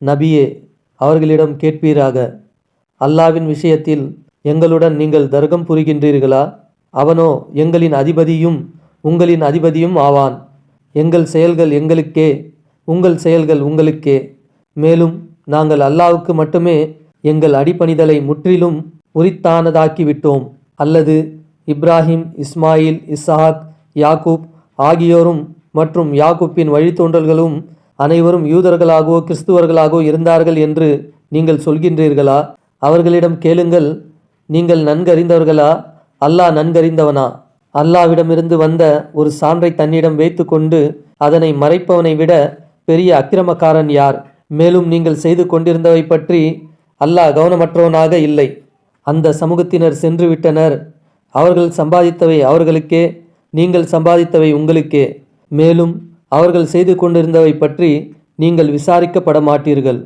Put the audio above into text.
நபியே, அவர்களிடம் கேட்பீராக, அல்லாவின் விஷயத்தில் எங்களுடன் நீங்கள் தர்க்கம் புரிகின்றீர்களா? அவனோ எங்களின் அதிபதியும் உங்களின் அதிபதியும் ஆவான். எங்கள் செயல்கள் எங்களுக்கே, உங்கள் செயல்கள் உங்களுக்கே. மேலும் நாங்கள் அல்லாவுக்கு மட்டுமே எங்கள் அடிபணிதலை முற்றிலும் உரித்தானதாக்கிவிட்டோம். அல்லது இப்ராஹிம், இஸ்மாயில், இஸ்ஹாக், யாக்கூப் ஆகியோரும் மற்றும் யாக்கூப்பின் வழித்தோன்றல்களும் அனைவரும் யூதர்களாகவோ கிறிஸ்துவர்களாகவோ இருந்தார்கள் என்று நீங்கள் சொல்கின்றீர்களா? அவர்களிடம் கேளுங்கள், நீங்கள் நன்கறிந்தவர்களா? அல்லாஹ் நன்கறிந்தவனா? அல்லாவிடமிருந்து வந்த ஒரு சான்றை தன்னிடம் வைத்து கொண்டு அதனை மறைப்பவனை விட பெரிய அக்கிரமக்காரன் யார்? மேலும் நீங்கள் செய்து கொண்டிருந்தவை பற்றி அல்லாஹ் கவனமற்றவனாக இல்லை. அந்த சமூகத்தினர் சென்று விட்டனர். அவர்கள் சம்பாதித்தவை அவர்களுக்கே, நீங்கள் சம்பாதித்தவை உங்களுக்கே. மேலும் அவர்கள் செய்து கொண்டிருந்தவை பற்றி நீங்கள் விசாரிக்கப்பட மாட்டீர்கள்.